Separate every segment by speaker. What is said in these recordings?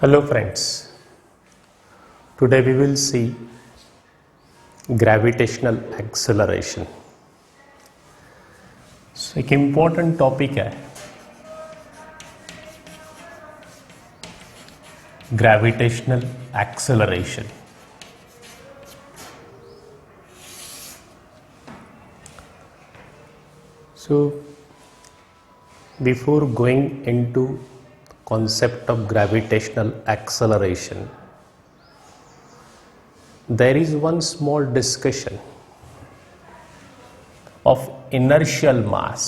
Speaker 1: Hello friends, today we will see gravitational acceleration. So एक important topic है gravitational acceleration. So before going into concept of gravitational acceleration, there is one small discussion of inertial mass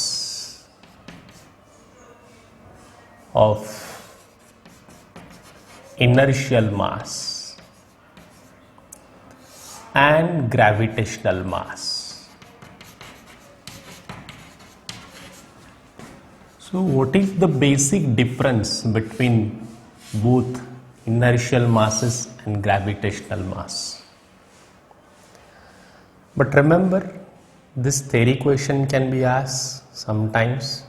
Speaker 1: and gravitational mass. So what is the basic difference between both inertial masses and gravitational mass? But remember, this theory question can be asked sometimes,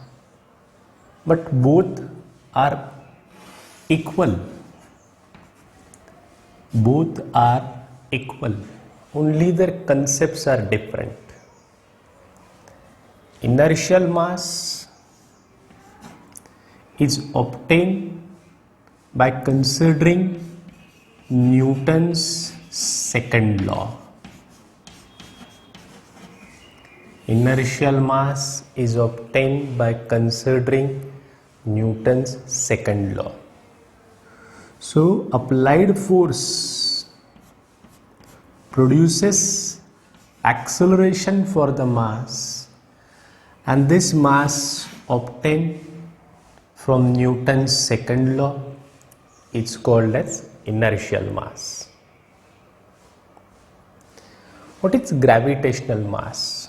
Speaker 1: but both are equal. Both are equal, only their concepts are different. Inertial mass is obtained by considering Newton's second law. Inertial mass is obtained by considering Newton's second law. So applied force produces acceleration for the mass, and this mass obtained from Newton's second law is called as inertial mass. What is gravitational mass?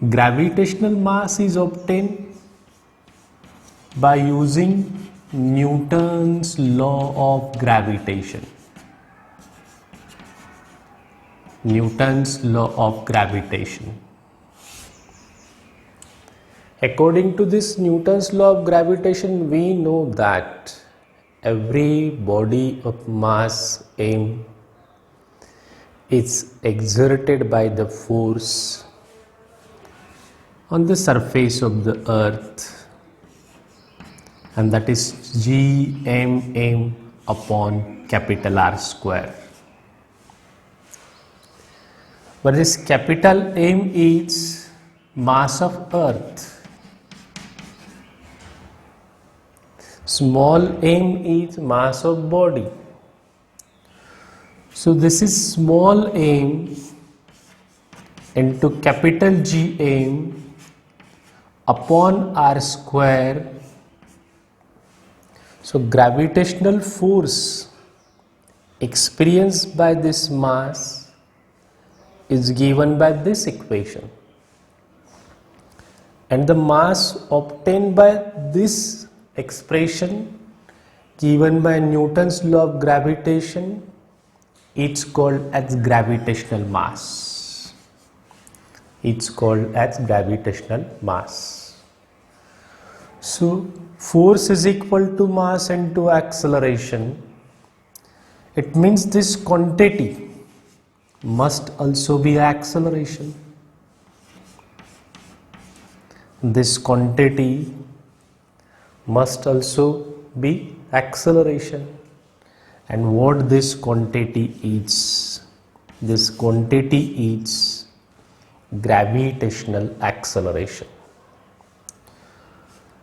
Speaker 1: Gravitational mass is obtained by using Newton's law of gravitation. Newton's law of gravitation. According to this Newton's law of gravitation, we know that every body of mass m is exerted by the force on the surface of the earth, and that is Gmm upon capital R square. Whereas capital M is mass of earth, small m is mass of body. So this is small m into capital Gm upon R square. So gravitational force experienced by this mass is given by this equation, and the mass obtained by this expression given by Newton's law of gravitation, it's called as gravitational mass. It's called as gravitational mass. So force is equal to mass into acceleration. It means this quantity must also be acceleration. This quantity must also be acceleration. And what this quantity is? This quantity is gravitational acceleration.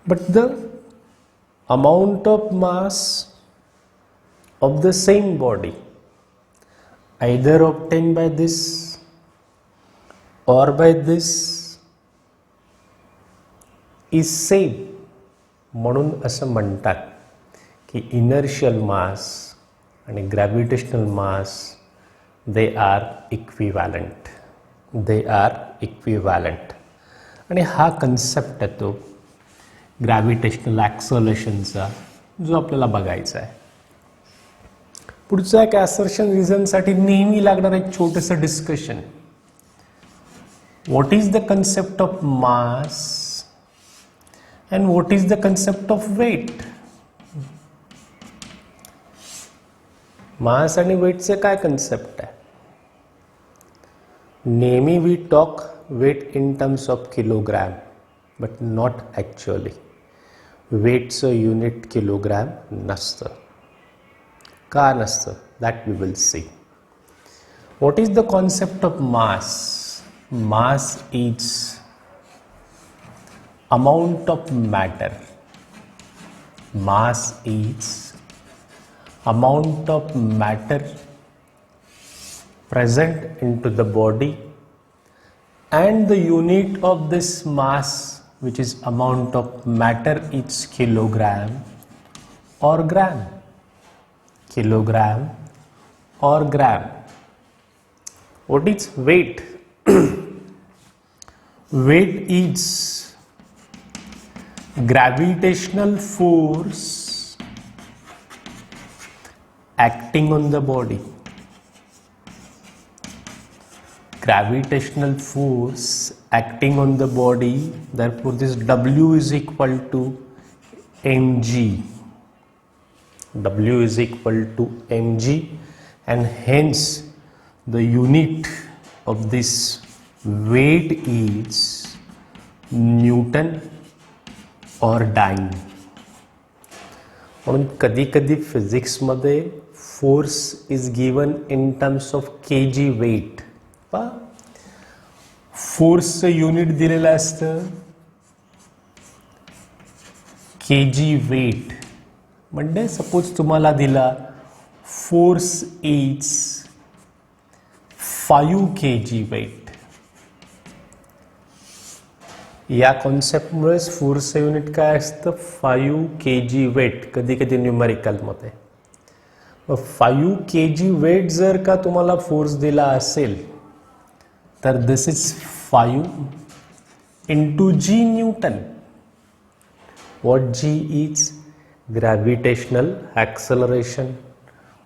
Speaker 1: But the amount of mass of the same body, either obtained by this or by this, is same. म्हणून असं म्हणतात की inertial mass आणि gravitational mass, they are equivalent. They are equivalent. आणि हा concept येतो gravitational ॲक्सलरेशनचा, जो आपल्याला बघायचा आहे. पुढचा एक ॲसर्शन रिझनसाठी नेहमी लागणार एक छोटंसं discussion. What is the concept of mass and what is the concept of weight? Mass आणि वेटचे काय कन्सेप्ट आहे? नेहमी we talk weight in terms of kilogram, but not actually. वेटचं युनिट किलोग्रॅम नसतं. का नसतं? That we will see. What is the concept of mass? Mass is amount of matter. Mass is amount of matter present into the body, and the unit of this mass, which is amount of matter, is kilogram or gram. Kilogram or gram. What is weight? Weight is gravitational force acting on the body. Gravitational force acting on the body, therefore this W is equal to mg. W is equal to mg, and hence the unit of this weight is Newton or dyne. म्हणून कधी कधी फिजिक्समध्ये force is given in terms of K G wait. फोर्सचं unit दिलेलं असतं के G wait. म्हणजे suppose तुम्हाला दिला फोर्स इज 5 kg वेट. या कॉन्सेप्टमुळेच फोर्सचं युनिट काय असतं? 5 kg वेट. कधी कधी न्यूमेरिकलमध्ये 5 kg वेट जर का तुम्हाला फोर्स दिला असेल तर this is 5 into g newton. What g is? Gravitational acceleration.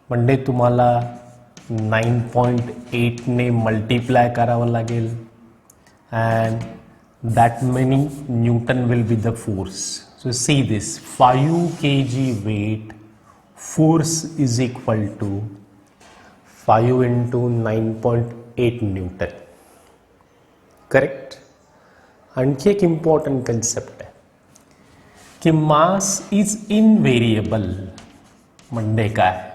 Speaker 1: म्हणजे तुम्हाला 9.8 ने मल्टिप्लाय करावं लागेल, and that many Newton will be the force. So see this 5 kg weight, force is equal to 5 into 9.8 Newton. Correct? आणखी एक important concept आहे की मास is इनव्हेरिएबल. म्हणजे काय?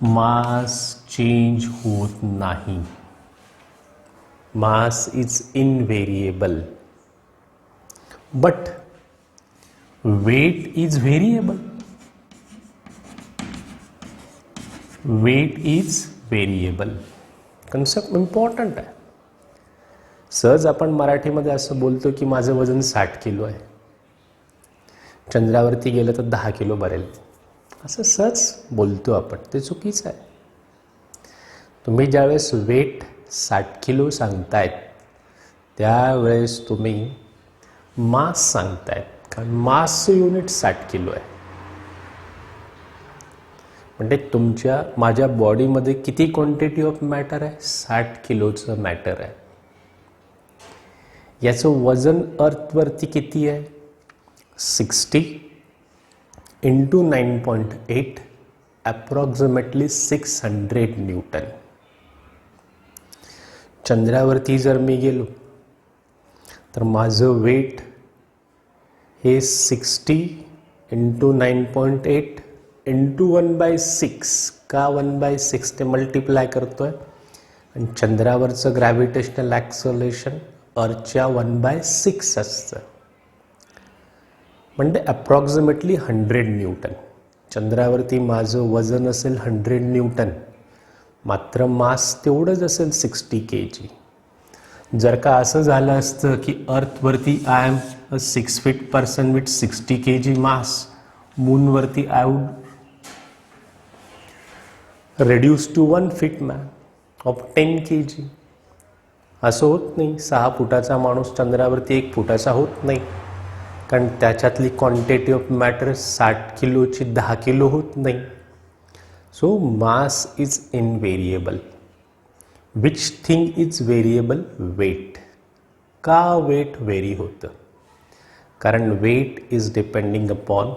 Speaker 1: मास चेंज होत नाही. Mass is invariable, but weight is variable. Weight is variable. Concept important आहे. सहज आपण मराठीमध्ये असं बोलतो की माझं वजन 60 किलो आहे, चंद्रावरती गेलं तर 10 किलो भरेल, असं सहज बोलतो आपण. ते चुकीचं आहे. तुम्ही ज्यावेळेस वेट 60 किलो सांगतायत त्यावेळेस तुम्ही मास सांगतायत, कारण मासचं युनिट 60 किलो आहे. म्हणजे माझ्या बॉडीमध्ये किती क्वांटिटी ऑफ मॅटर आहे? 60 किलोचं मॅटर आहे. याचं वजन अर्थवरती किती आहे? 60 इंटू 9.8, अप्रॉक्सिमेटली 600 न्यूटन. चंद्रावरती जर मी गेलो तर माझं वेट हे 60 इंटू 9.8 इंटू 1/6. का 1/6 ते मल्टिप्लाय करतोय, आणि चंद्रावरचं ग्रॅव्हिटेशनल ॲक्सलरेशन अर्थच्या 1/6 असतं. म्हणजे अप्रॉक्सिमेटली 100 न्यूटन. चंद्रावरती माझं वजन असेल 100 न्यूटन, मात्र मास तेवढंच असेल 60 kg. जर का असं झालं असतं की अर्थवरती I am a 6 feet person with 60 kg mass, मूनवरती I would reduce to 1 feet man of 10 kg. असं होत नाही. 6 फुटाचा माणूस चंद्रावरती 1 फुटाचा होत नाही, कारण त्याच्यातली क्वांटिटी ऑफ मॅटर 60 किलोची 10 किलो होत नाही. So mass is invariable. Which thing is variable? Weight. का वेट व्हेरी होतं? कारण weight is depending upon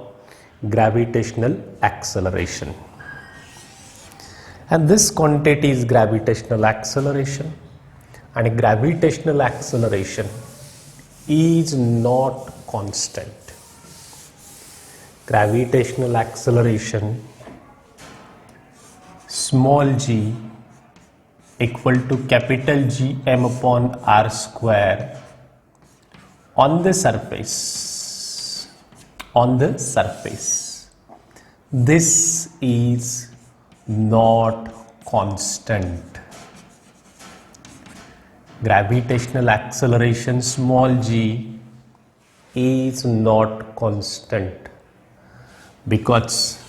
Speaker 1: gravitational acceleration. and this quantity is gravitational acceleration, and gravitational acceleration is not constant. Gravitational acceleration small g equal to capital G m upon r square on the surface. This is not constant. Gravitational acceleration small g is not constant because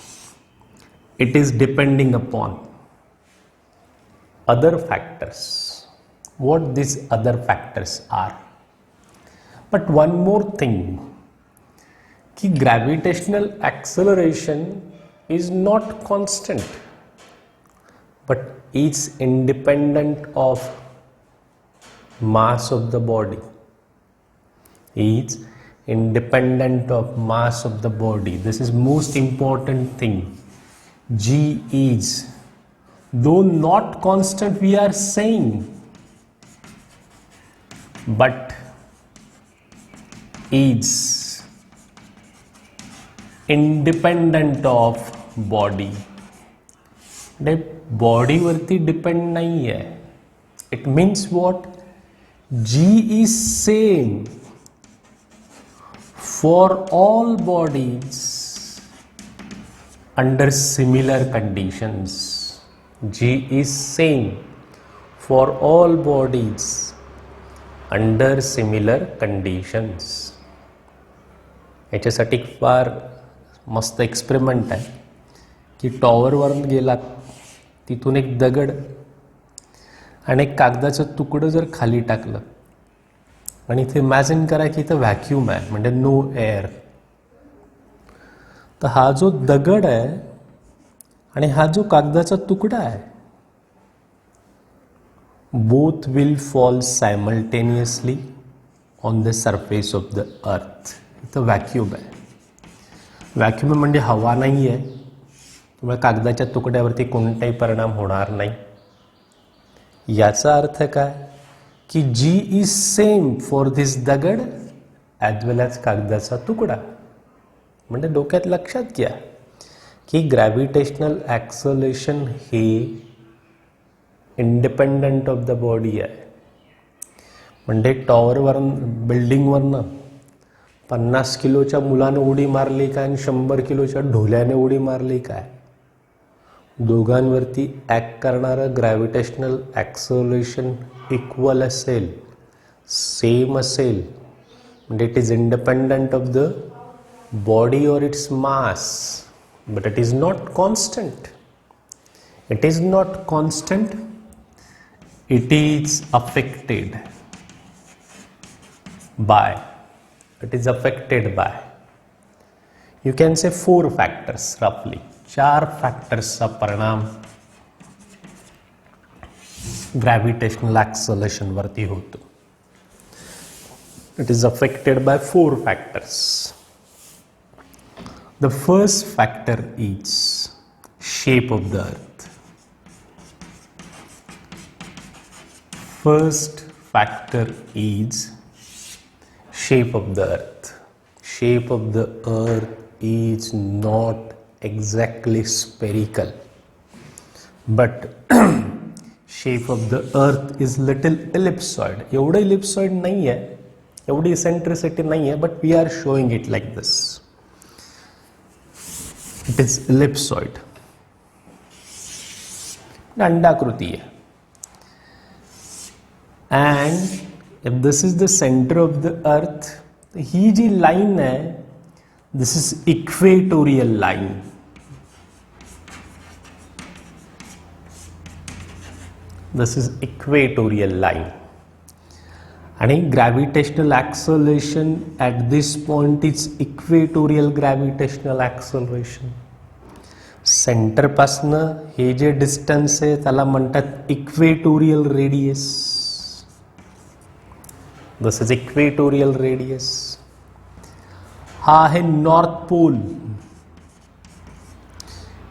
Speaker 1: it is depending upon other factors. What these other factors are? But one more thing, कि gravitational acceleration is not constant but is independent of mass of the body. Is independent of mass of the body. This is most important thing. G is, though not constant we are saying, but is independent of body. Body वरती depend नहीं है. It means what? G is same for all bodies under similar conditions. G is same for all bodies under similar conditions. याच्यासाठी फार मस्त experiment आहे की टॉवरवरून गेलात, तिथून एक दगड आणि एक कागदाचं तुकडं जर खाली टाकलं आणि इथे इमॅजिन करा की इथं व्हॅक्यूम आहे, म्हणजे नो एअर. तर हा जो दगड आहे आणि हा जो कागदाचा तुकडा आहे, both will fall simultaneously on the surface of the earth. इथं व्हॅक्यूम आहे. व्हॅक्यूम म्हणजे हवा नाही आहे, त्यामुळे कागदाच्या तुकड्यावरती कोणताही परिणाम होणार नाही. याचा अर्थ काय की G is same for this दगड ॲज वेल ॲज कागदाचा तुकडा. म्हणजे डोक्यात लक्षात घ्या की ग्रॅव्हिटेशनल ॲक्सलेशन हे इंडिपेंडंट ऑफ द बॉडी आहे. म्हणजे टॉवरवरून, बिल्डिंगवरनं 50 किलोच्या मुलानं उडी मारली काय आणि 100 किलोच्या ढोल्याने उडी मारली काय, दोघांवरती ॲक्ट करणारं ग्रॅव्हिटेशनल ॲक्सलेशन इक्वल असेल, सेम असेल. म्हणजे it is independent of the body और it's mass, but it is not constant. It is not constant. It is affected by, you can say 4 factors roughly. 4 factors चा परिणाम gravitational acceleration वरती होतो. It is affected by 4 factors. The first factor is shape of the earth. First factor is shape of the earth. Shape of the earth is not exactly spherical, but shape of the earth is little ellipsoid. एवढं ellipsoid नहीं है, एवढी eccentricity नहीं है, but we are showing it like this. It is ellipsoid. अंडाकृती है. And if this is the center of the earth, ही जी line है, this is equatorial line. This is equatorial line. And gravitational acceleration at this point is equatorial gravitational acceleration. Centre पासनं हे जे distance आहे त्याला म्हणतात equatorial radius. This is equatorial radius. हा आहे north pole.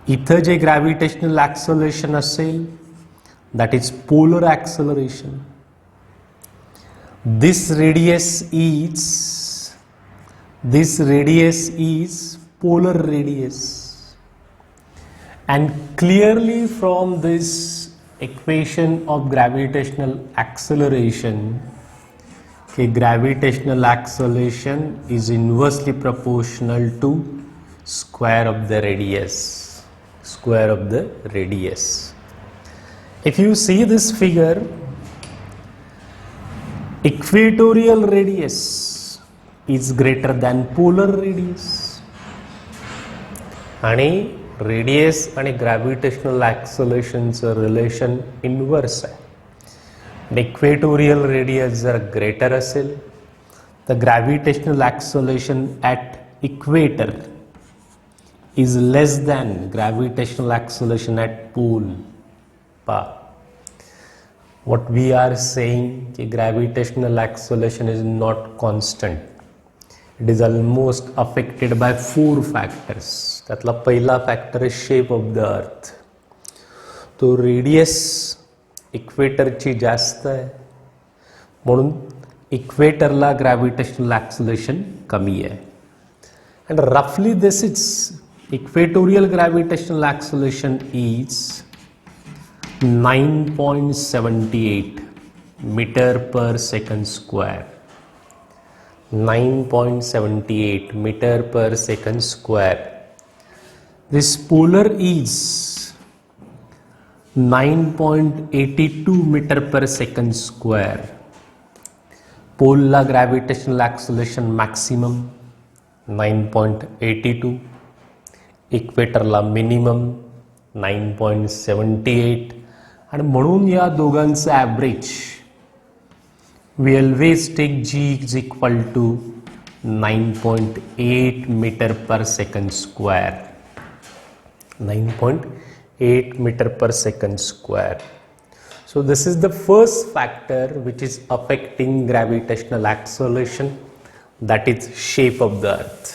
Speaker 1: इथं जे ग्रॅव्हिटेशनल ॲक्सलरेशन असेल that is polar acceleration. This radius is polar radius, and clearly from this equation of gravitational acceleration, gravitational acceleration is inversely proportional to square of the radius. If you see this figure, equatorial radius is greater than polar radius, आणि radius आणि gravitational ॲक्सलरेशनचं relation inverse आहे. Equatorial radius जर greater असेल तर gravitational acceleration at equator is less than gravitational acceleration at pole. what we are saying कि gravitational acceleration is not constant. It is almost affected by 4 factors. त्यातला पहिला factor आहे shape of the अर्थ. तो radius इक्वेटरची जास्त आहे म्हणून इक्वेटरला gravitational acceleration कमी आहे. अँड रफली this is equatorial gravitational acceleration is 9.78 meter per second square. 9.78 meter per second square. This polar is 9.82 meter per second square. Polar gravitational acceleration maximum 9.82. Equator la minimum 9.78. आणि म्हणून या दोघांचं average we always take g is equal to 9.8 metre per second square. 9.8 metre per second square. So this is the first factor which is affecting gravitational acceleration, that is shape of the earth.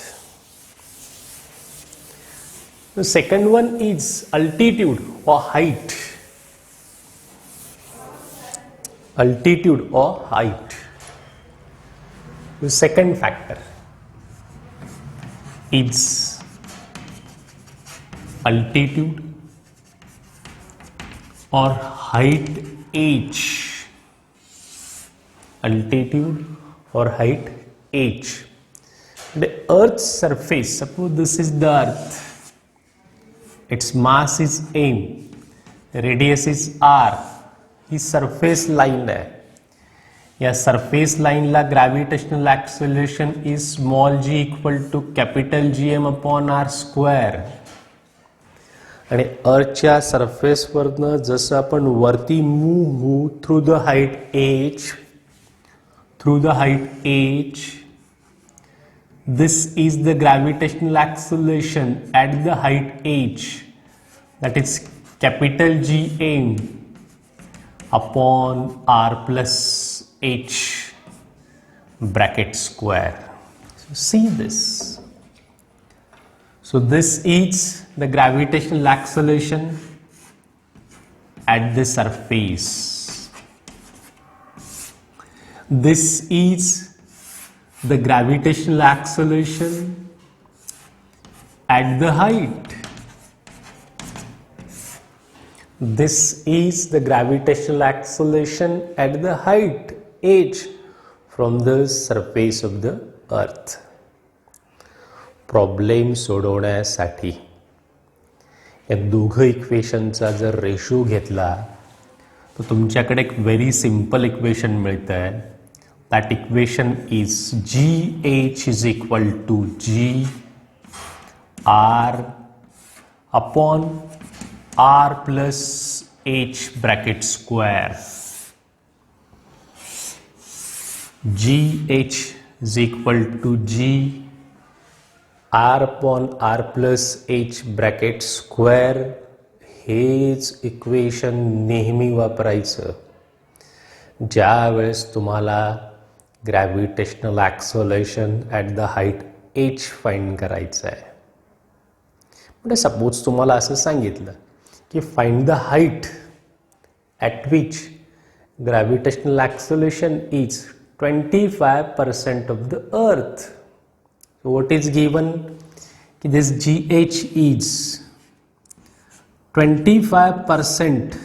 Speaker 1: The second one is altitude or height. Altitude or height. The second factor is altitude or height h. Altitude or height h. The Earth's surface, suppose this is the Earth. Its mass is m, radius is r. ही surface line है. या surface लाइनला gravitational acceleration is small G equal to capital G M upon R square. आणि अर्थच्या सरफेसवरनं जसं आपण वरती मूव्ह होऊ through the height H, this is the gravitational acceleration at the height h, that is capital Gm upon r plus h bracket square. So see this. So this is the gravitational acceleration at the surface. This is the gravitational acceleration at the height. This is the gravitational acceleration at the height h from the surface of the earth. Problem सोडवण्यासाठी या दोघं इक्वेशनचा जर ratio घेतला तर तुमच्याकडे एक very simple equation मिळतं आहे. That equation is GH is equal to G R upon R plus H bracket square. GH is equal to G R upon R plus H bracket square. हेच equation नेहमी वापरायचं ज्या वेळेस तुम्हाला gravitational acceleration at the height h find करायचं आहे. म्हणजे suppose तुम्हाला असं सांगितलं की find the height at which gravitational acceleration is 25% of the earth. So what is given? This GH is 25%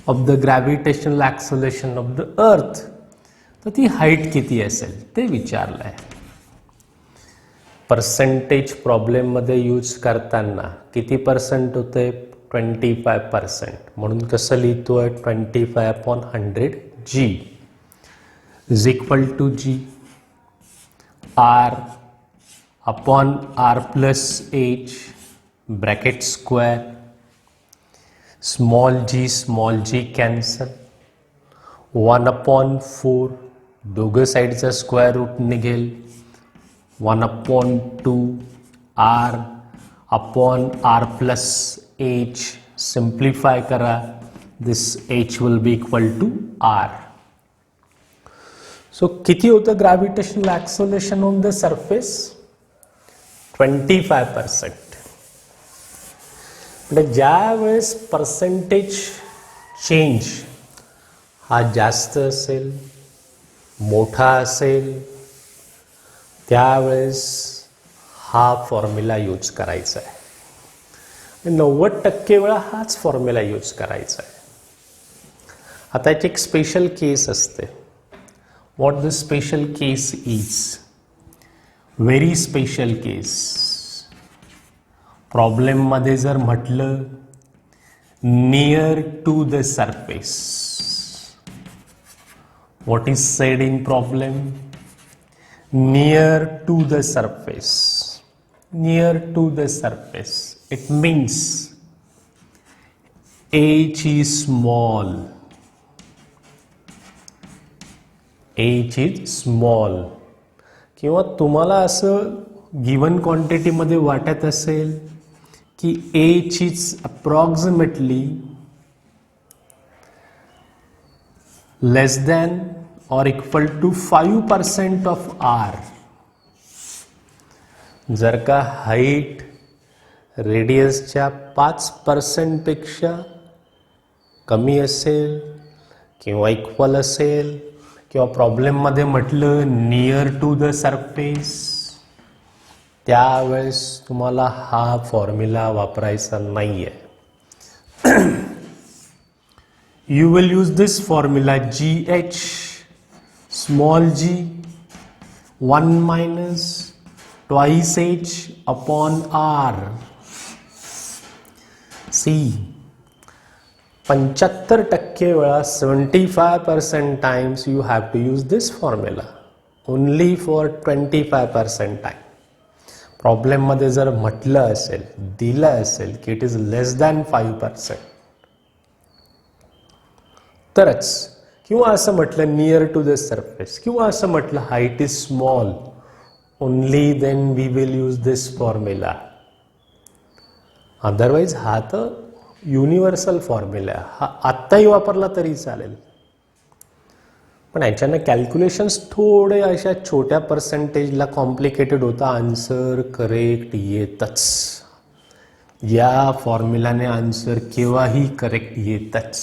Speaker 1: of the gravitational acceleration of the earth. तर ती height किती असेल ते विचारलं आहे. पर्सेंटेज प्रॉब्लेममध्ये यूज करताना किती पर्सेंट होते? 25%. म्हणून कसं लिहितो आहे? 25/100 is equal to g R upon R plus H bracket square, small g cancel, 1/4 दोघं साईडचा स्क्वेअर रूट निघेल, 1/2 R upon R plus H, simplify करा, this H will be equal to R. सो किती होतं ग्रॅव्हिटेशनल ॲक्सलेशन ऑन द सरफेस? 25%. म्हणजे ज्या वेळेस percentage change हा जास्त असेल, मोठा असेल, त्यावेळेस हा फॉर्म्युला यूज करायचा आहे. 90% वेळा हाच फॉर्म्युला यूज करायचा आहे. आता याची एक स्पेशल केस असते. What the special case is? Very special case. Problem मध्ये जर म्हटलं near to the surface, what is said in problem? Near to the surface. Near to the surface. It means H is small. H is small. किंवा तुम्हाला असं given क्वांटिटीमध्ये वाटत असेल की H is approximately less than or equal to 5% of R. जर का height रेडियसच्या 5% पेक्षा कमी असेल किंवा इक्वल असेल, किंवा प्रॉब्लेममध्ये म्हटलं नियर टू द सरफेस, त्यावेळेस तुम्हाला हा फॉर्म्युला वापरायचा नाही आहे. You will use this formula GH small g 1 minus twice H upon R. See 75% वेळा 75% times you have to use this formula only for 25% time. प्रॉब्लेममध्ये जर म्हटलं असेल, दिलं असेल की इट इज लेस दॅन 5%, तरच, किंवा असं म्हटलं नियर टू द सरफेस, किंवा असं म्हटलं height is small, only then we will use this formula. Otherwise हा तर युनिव्हर्सल फॉर्म्युला, हा आत्ताही वापरला तरी चालेल. पण याच्यानं कॅल्क्युलेशन्स थोडे अशा छोट्या पर्सेंटेजला कॉम्प्लिकेटेड होता. आन्सर करेक्ट येतच, या फॉर्म्युलाने आन्सर केव्हाही करेक्ट येतच.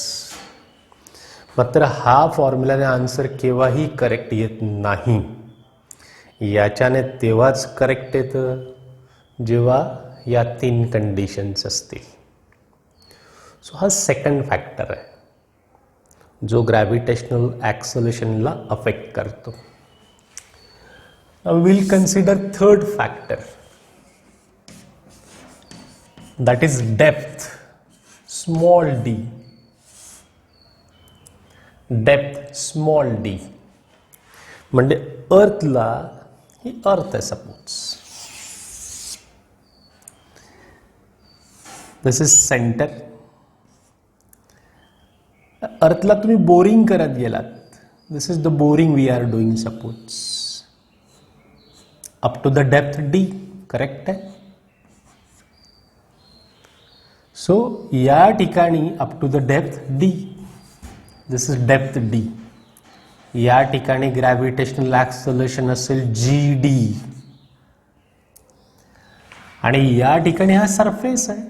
Speaker 1: मात्र हा फॉर्म्युलाने आन्सर केव्हाही करेक्ट येत नाही. याच्याने तेव्हाच करेक्ट येतं जेव्हा या 3 कंडिशन्स असतील. सो हा सेकंड फॅक्टर आहे जो ग्रॅव्हिटेशनल ॲक्सलेशनला अफेक्ट करतो. Now will consider third factor, that is depth small d. Depth small d म्हणजे अर्थला, ही अर्थ आहे सपोज, दिस इज सेंटर. अर्थला तुम्ही बोरिंग करत गेलात, this is the boring we are doing suppose, up to the depth d. Correct आहे. So या ठिकाणी up to the depth d, this is depth d. या ठिकाणी ग्रॅव्हिटेशनल ॲक्सलेशन असेल gd. आणि या ठिकाणी हा सरफेस आहे.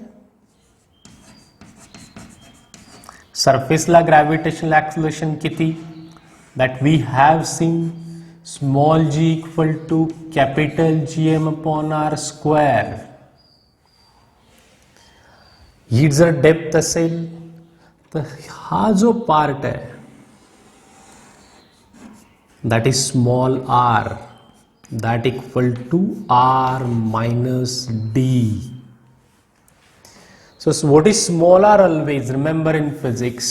Speaker 1: सरफेसला ग्रॅव्हिटेशनल ॲक्सिलरेशन किती? That we have seen small G equal to capital GM upon R square. ही जर डेप्थ असेल तर हा जो पार्ट आहे that is small R, that equal to r minus d. So what is small r always? Remember in physics,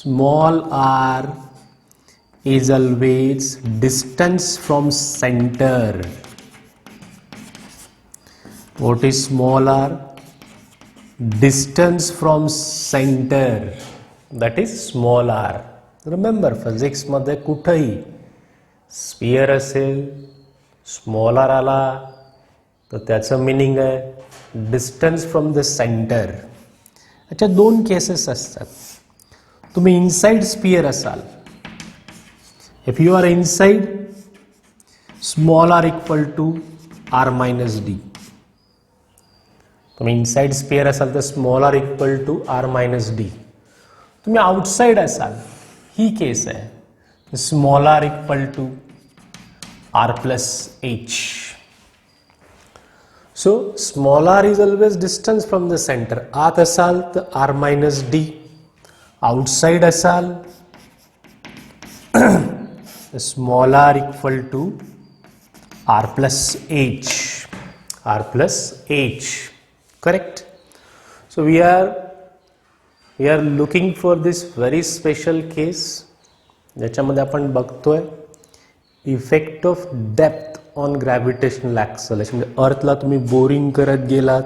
Speaker 1: small r is always distance from center. What is small r? Distance from center. That is small r. Remember physics मध्ये कुठेही sphere असेल, small are आला तर त्याचं meaning आहे distance from the centre. अच्छा, दोन cases असतात. तुम्ही इनसाइड स्फिअर असाल, if you are inside small r equal to r minus d. तुम्ही इनसाइड स्फिअर असाल तर small r equal to r minus d. तुम्ही आउटसाइड असाल, ही केस आहे, small r equal to r plus h. So small r is always distance from the center. आत असाल तर r minus d, outside असाल small r equal to r plus h. r plus h, correct? So we are looking for this very special case ज्याच्यामध्ये आपण बघतोय effect of depth on gravitational acceleration. म्हणजे अर्थला तुम्ही boring करत गेलात,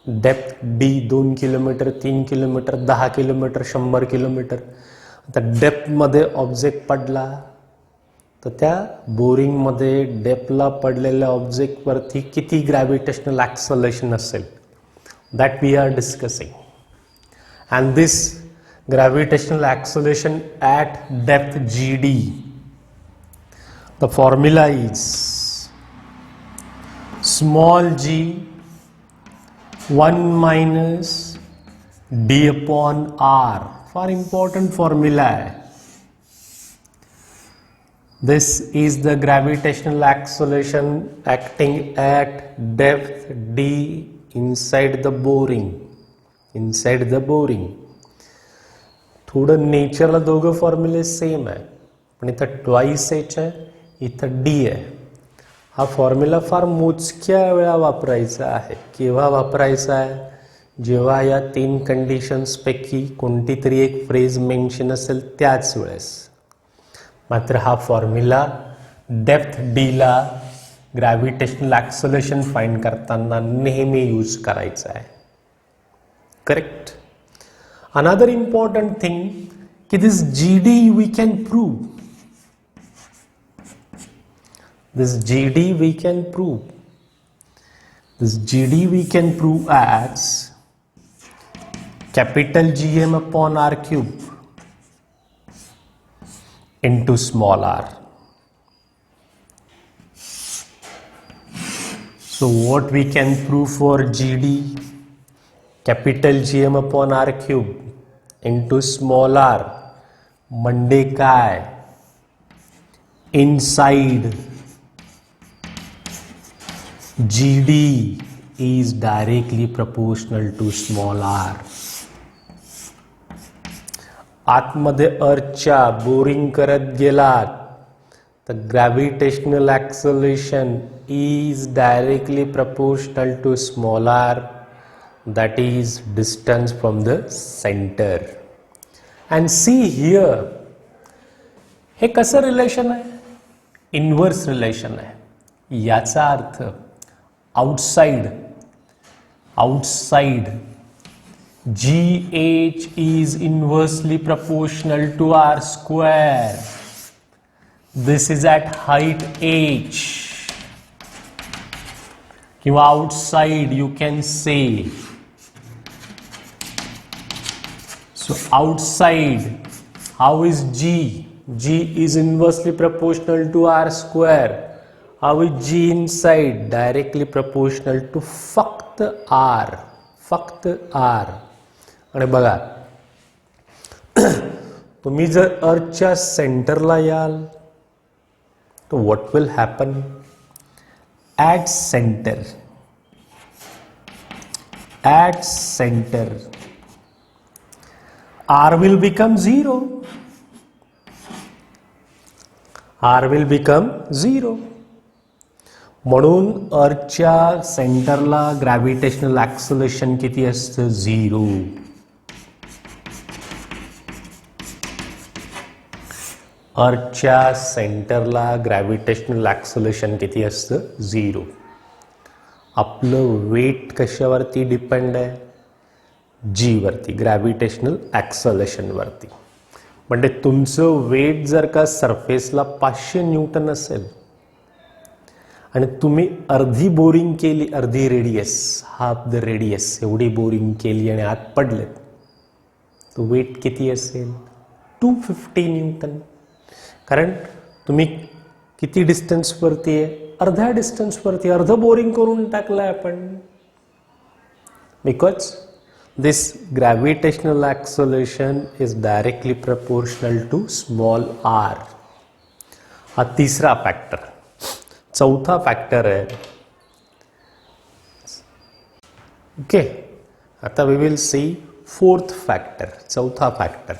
Speaker 1: depth D 2 kilometre, 3 kilometre, 10 kilometre, 100 kilometre. आता डेप्थमध्ये object पडला तर त्या बोरिंगमध्ये डेप्थला पडलेल्या ऑब्जेक्टवरती किती ग्रॅव्हिटेशनल ॲक्सलरेशन असेल, that we are discussing. And this gravitational acceleration at depth GD, the formula is small g 1 minus d upon r. Far important formula है. This is the gravitational acceleration acting at depth d inside the boring. Inside the boring. थोडं नेचरला दोघं फॉर्म्युले same आहे, पण इथं twice H आहे, इथं D आहे. हा फॉर्म्युला फार मोजक्या वेळा वापरायचा आहे. केव्हा वापरायचा आहे? जेव्हा या 3 कंडिशन्सपैकी कोणती तरी एक फ्रेज मेन्शन असेल त्याच वेळेस. मात्र हा फॉर्म्युला डेप्थ डीला ग्रॅव्हिटेशनल ॲक्सलरेशन फाइंड करताना नेहमी यूज करायचा आहे. करेक्ट? अनदर इम्पॉर्टंट थिंग की this GD we can prove. This GD we can prove. This GD we can prove as capital GM upon r cube into small r. So what we can prove for GD? Capital GM upon r cube into small r. म्हणजे काय? Inside GD is directly proportional to small r. आतमध्ये अर्थच्या boring करत गेलात तर gravitational acceleration is directly proportional to small r, that is distance from the center. And see here, हे कसं relation आहे? Inverse relation आहे. याचा अर्थ outside GH is inversely proportional to r square. This is at height h. किंवा outside you can say. So outside, how is G? G is inversely proportional to r square. our g inside directly proportional to फक्त r. आणि बघा तुम्ही जर अर्थच्या सेंटरला याल तो what will happen at center r will become 0. म्हणून अर्थच्या सेंटरला ग्रॅव्हिटेशनल ॲक्सलरेशन किती असतं 0. अर्थच्या सेंटरला ग्रॅव्हिटेशनल ॲक्सलरेशन किती असतं 0. आपलं वेट कशावरती डिपेंड आहे जी वरती ग्रॅव्हिटेशनल ॲक्सलरेशनवरती. म्हणजे तुमचं वेट जर का सरफेसला 500 न्यूटन असेल आणि तुम्ही अर्धी बोरिंग केली, अर्धी रेडियस, हाफ द रेडियस एवढी बोरिंग केली आणि आत पडले तो वेट किती असेल 250 न्यूटन. कारण तुम्ही किती डिस्टन्सवरती आहे अर्ध्या डिस्टन्सवरती अर्ध बोरिंग करून टाकलं आहे आपण. Because this gravitational acceleration is directly proportional to small r. हा तिसरा फॅक्टर. चौथा फॅक्टर आहे ओके. आता we will see fourth factor. चौथा factor.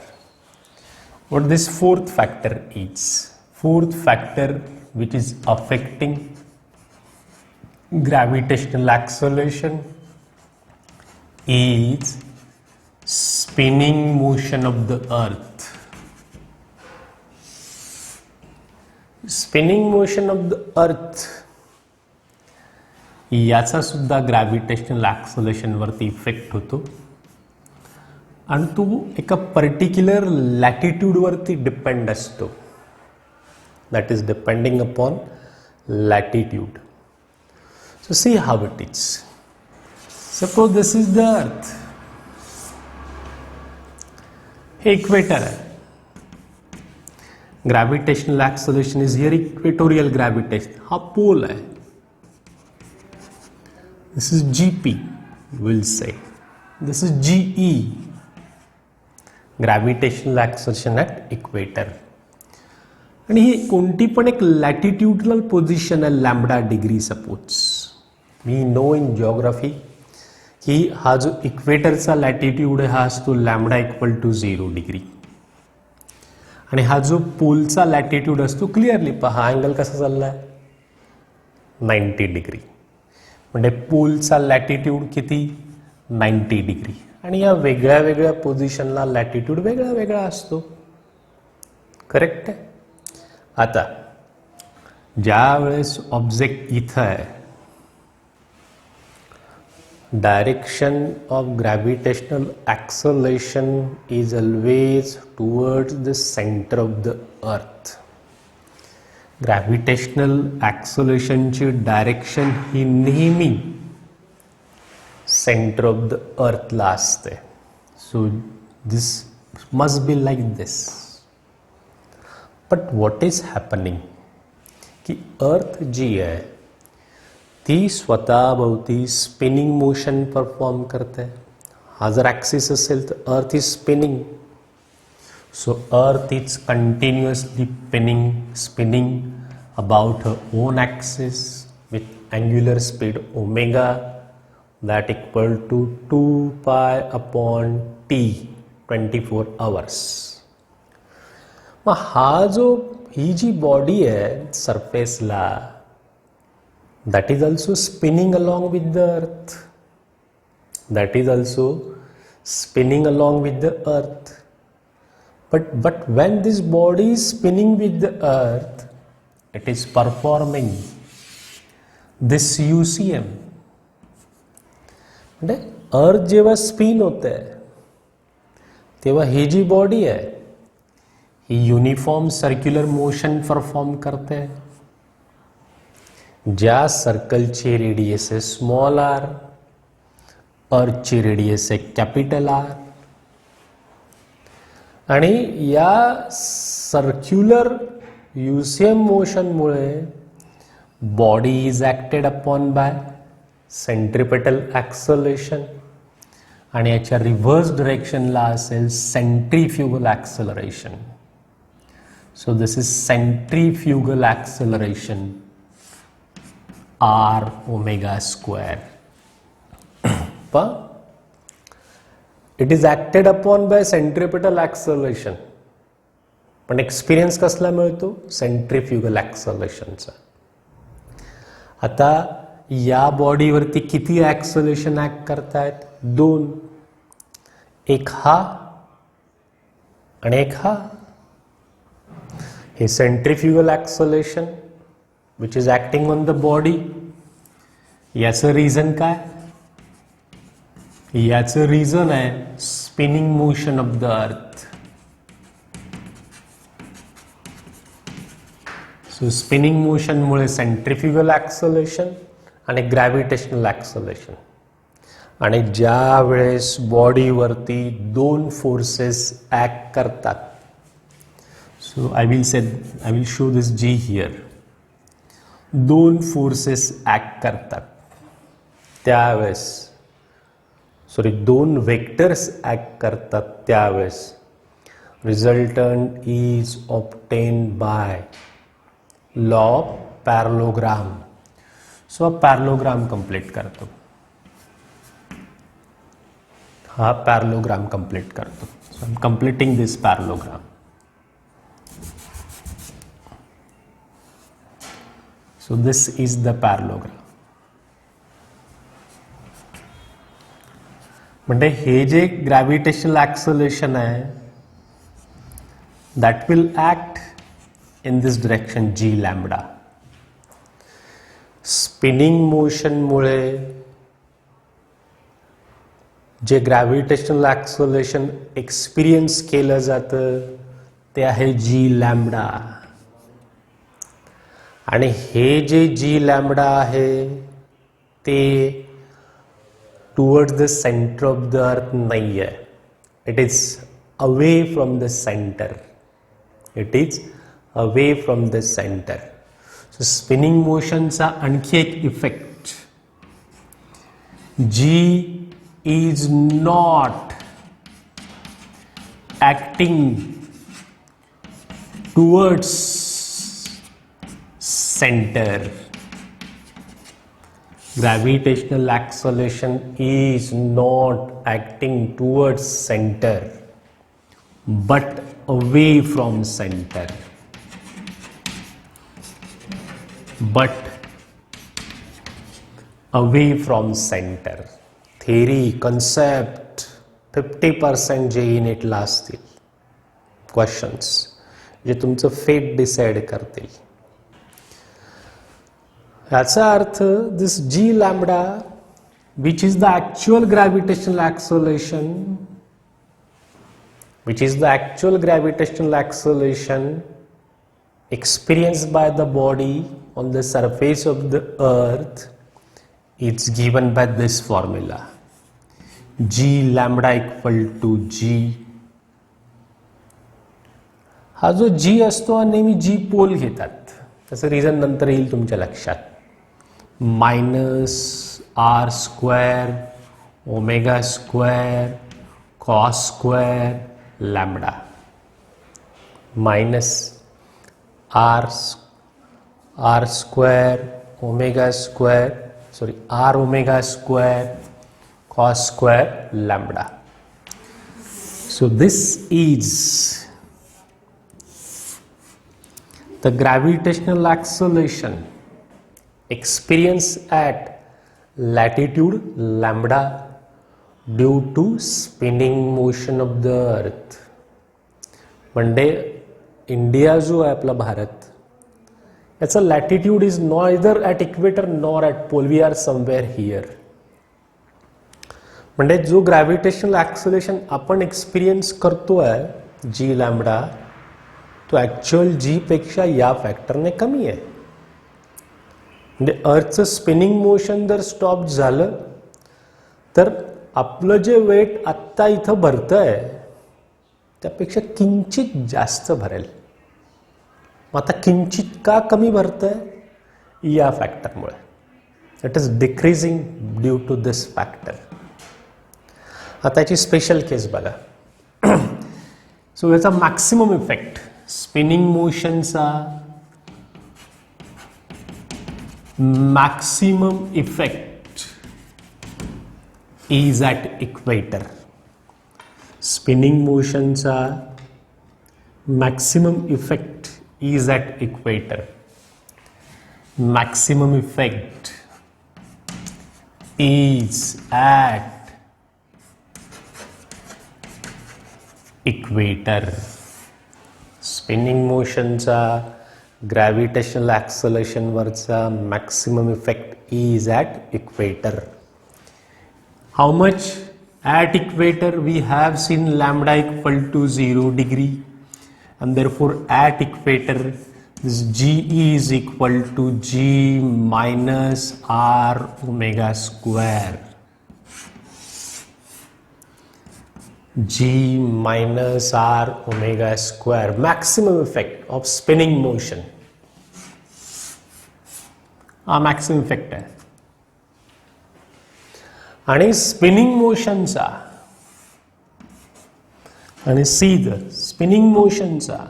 Speaker 1: what this fourth factor is. Fourth factor which is affecting gravitational acceleration is spinning motion of the earth. Spinning motion of the earth याचा सुद्धा gravitational acceleration वरती effect होतो आणि तो एका particular latitude वरती depend असतो. That is depending upon latitude. So see how it is. Suppose this is the earth. हे इक्वेटर आहे. Gravitational acceleration is here equatorial gravitation. हा पोल आहे. This is GP will say. This is GE gravitational acceleration at equator. आणि ही कोणती पण एक latitudinal position आहे lambda degree. Suppose we know in geography की हा जो इक्वेटरचा लॅटिट्यूड आहे हा असतो लॅम्बडा इक्वल टू 0 डिग्री आणि हा जो पोलचा लॅटिट्यूड असतो क्लिअरली पहा अँगल कसा चालला आहे 90 डिग्री. म्हणजे पोलचा लॅटिट्यूड किती 90 डिग्री आणि या वेगळ्या वेगळ्या पोझिशनला लॅटिट्यूड वेगळा वेगळा असतो. करेक्ट आहे. आता ज्या वेळेस ऑब्जेक्ट इथं आहे direction of gravitational acceleration is always towards the center of the earth. Gravitational acceleration ची डायरेक्शन ही नेहमी सेंटर ऑफ द अर्थ ला असते. So this must be like this. But what is happening की अर्थ जी आहे ती स्वतःभोवती स्पिनिंग मोशन परफॉर्म करते. हा जर axis असेल तर earth is spinning. So earth is continuously spinning about her own axis with angular speed omega that equal to 2π/t 24 hours. मग हा जो ही जी बॉडी आहे सरफेसला that is also spinning along with the earth. That is also spinning along with the earth. But when this body is spinning with the earth, it is performing this UCM. म्हणजे अर्थ जेव्हा spin होते तेव्हा ही जी body आहे ही uniform circular motion perform करते. ज्या सर्कलची radius आहे small are, अर्थची radius आहे capital R आणि या circular UCM मोशनमुळे body is acted upon by centripetal acceleration आणि याच्या रिव्हर्स डिरेक्शनला असेल centrifugal acceleration. So this is centrifugal acceleration r omega square. पण it is acted upon by centripetal acceleration, पण experience कसला मिळतो? सेंट्रीफ्युगल ॲक्सलरेशनचा. आता या बॉडीवरती किती ॲक्सलेशन ॲक्ट करतायत? 2. एक हा आणि एक हा. हे centrifugal acceleration which is acting on the body. याचं रिझन काय? याचं रिझन आहे spinning motion of the earth. So spinning मोशनमुळे सेंट्रीफ्युगल ॲक्सलेशन आणि ग्रॅव्हिटेशनल ॲक्सलेशन. आणि ज्या वेळेस बॉडीवरती 2 फोर्सेस ॲक्ट करतात, so I will show this G here. 2 forces act करतात त्यावेळेस, 2 वेक्टर्स ॲक्ट करतात त्यावेळेस resultant is obtained by law of parallelogram. So हा पॅरलोग्राम कंप्लीट करतो. हा पॅरलोग्राम कंप्लीट करतो. So I am completing this parallelogram. So this is the parallelogram. म्हणजे हे जे ग्रॅव्हिटेशनल ॲक्सलेशन आहे that will act in this direction g lambda. Spinning मोशनमुळे जे ग्रॅव्हिटेशनल ॲक्सलेशन एक्सपिरियन्स केलं जातं ते आहे g लॅम्बडा. आणि हे जे g लॅम्बडा आहे ते towards the centre of the earth नाही आहे. It is away from the centre. It is away from the centre. So spinning मोशनचा आणखी एक effect, g is not acting towards centre. Gravitational acceleration is not acting towards center but away from center. But away from center. Theory, concept 50% JEE नेटला असतील questions जे तुमचं fate decide करतील. याचा अर्थ this g lambda which is the actual gravitational acceleration experienced by the body on the surface of the earth, it's given by this formula, g lambda equal to g. हा जो g असतो हा नेहमी g पोल घेतात. त्याचं reason नंतर येईल तुमच्या लक्षात. -r square omega square cos square lambda minus r square omega square r omega square cos square lambda. So this is the gravitational acceleration experienced at latitude lambda due to spinning motion of the earth. म्हणजे India जो आहे आपला भारत याचा latitude is neither at equator nor at pole. We are somewhere here. म्हणजे जो gravitational ॲक्सलेशन आपण experience करतोय जी lambda तो ॲक्च्युअल जी पेक्षा या फॅक्टरने कमी आहे. म्हणजे अर्थचं स्पिनिंग मोशन जर स्टॉप झालं तर आपलं जे वेट आत्ता इथं भरतंय त्यापेक्षा किंचित जास्त भरेल. मग आता किंचित का कमी भरतंय या फॅक्टरमुळे. It is decreasing due to this factor. आता याची स्पेशल केस बघा. सो याचा मॅक्सिमम इफेक्ट स्पिनिंग मोशनचा maximum effect is at equator. Spinning मोशनचा maximum effect is at equator. Maximum effect is at equator. Spinning मोशनचा ग्रॅव्हिटेशनल ॲक्सलरेशन वरचा maximum effect is at equator. How much at equator? We have seen lambda equal to 0 degree and therefore at equator this G is equal to G minus R omega square. G minus R omega square. Maximum effect of spinning motion. maximum effect है. आणि spinning मोशनचा आणि सीध spinning मोशनचा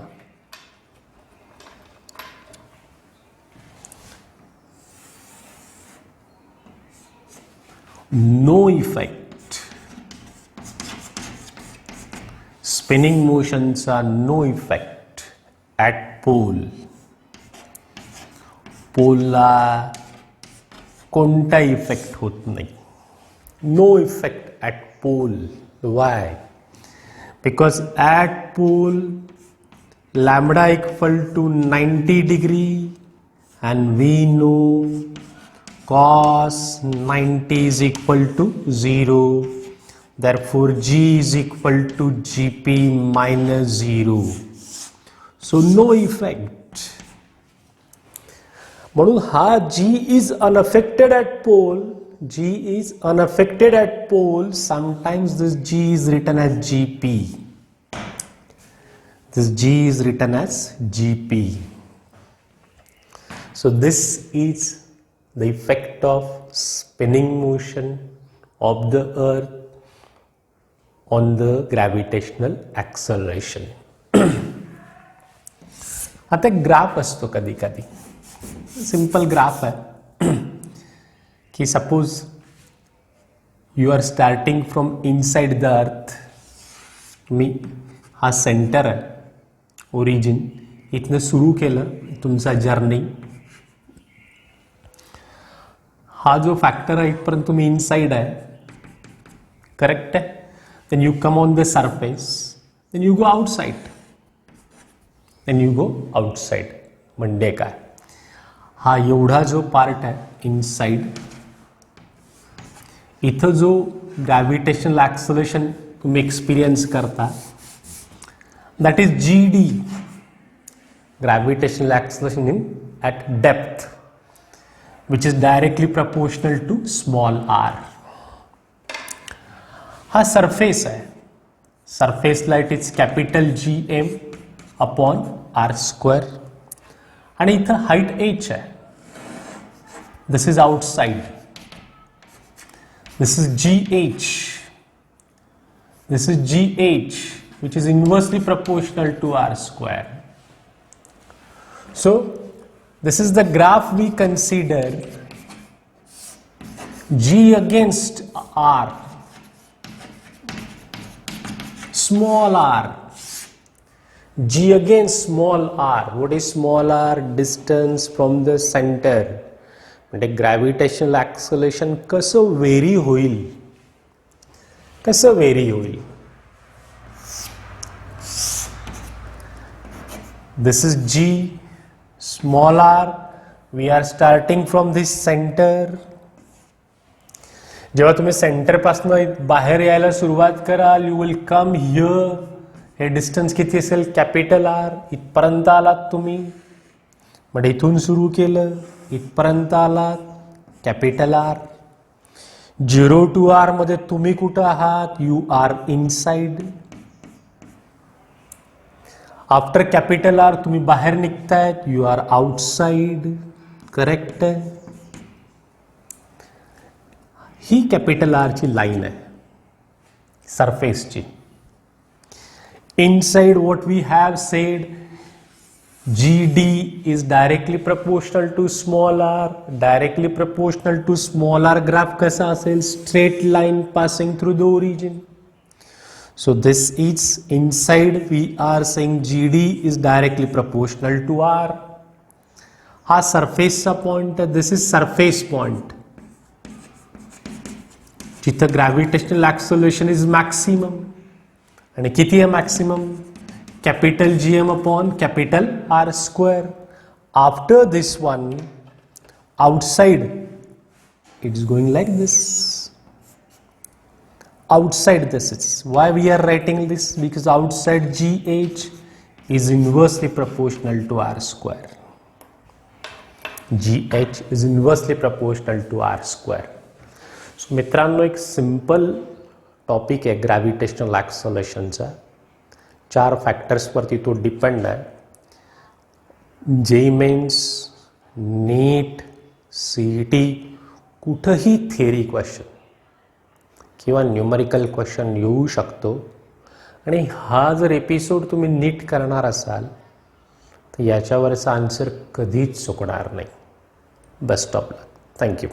Speaker 1: no effect. Spinning motions are no effect at pole. पोलला कोणता effect होत नाही. No effect at pole. Why? Because at pole lambda equal to 90 degree and we know cos 90 is equal to 0. Therefore G is equal to Gp minus 0. So no effect. म्हणून हा G is unaffected at pole. G is unaffected at pole. Sometimes this G is written as Gp. This G is written as Gp. So this is the effect of spinning motion of the earth on the gravitational acceleration. आता graph असतो कधी कधी. Simple graph आहे की suppose you are starting from inside the earth. मी हा centre आहे, origin. इथनं सुरू केलं तुमचा जर्नी. हा जो फॅक्टर आहे इथपर्यंत तुम्ही इनसाइड आहे, करेक्ट आहे. Then you come on the surface, then you go outside, then you go outside. म्हणजे काय? हा एवढा जो पार्ट आहे इनसाइड, इथं जो ग्रॅव्हिटेशनल ॲक्सलरेशन तुम्ही एक्सपिरियन्स करता that is GD, gravitational acceleration in at depth, which is directly proportional to small r. हा सरफेस आहे. सरफेसला it is capital GM upon r². आणि इथं हाईट h आहे. This is outside. This is GH. This is GH which is inversely proportional to r². So this is the graph we consider G against R, small r, G against small r. What is small r? Distance from the center. म्हणजे gravitational acceleration कसं very होईल, कसं very होईल. This is G, small r. We are starting from this center. जेव्हा तुम्ही centre पासून बाहेर यायला सुरुवात कराल, यू विल कम हियर. हे डिस्टन्स किती असेल? Capital R. इथपर्यंत आलात तुम्ही, म्हणजे इथून सुरू केलं, इथपर्यंत आलात, कॅपिटल R. 0 to R मध्ये तुम्ही कुठं आहात? You are inside. After capital R तुम्ही बाहेर निघतायत, यू आर आउटसाइड. करेक्ट आहे. ही कॅपिटल आर ची लाईन आहे सरफेसची. Inside what we have said GD is directly proportional to small r. Directly proportional to small r graph कसा असेल? Straight line passing through the origin. So this is inside we are saying GD is directly proportional to r. हा सरफेसचा point आहे. This is surface point जिथं gravitational acceleration is maximum. आणि किती आहे maximum? capital Gm upon capital R square. After this one, outside it's going like this. Outside this is why we are writing this, because outside GH is inversely proportional to R square. GH is inversely proportional to R square. So मित्रांनो, एक simple topic आहे gravitational ॲक्सलरेशनचा. 4 फॅक्टर्सवरती तो depend आहे. JEE mains, NEET, CET कुठंही theory question किंवा numerical question येऊ शकतो. आणि हा जर एपिसोड तुम्ही नीट करणार असाल तर याच्यावरचा आन्सर कधीच चुकणार नाही. Best of luck. थँक्यू.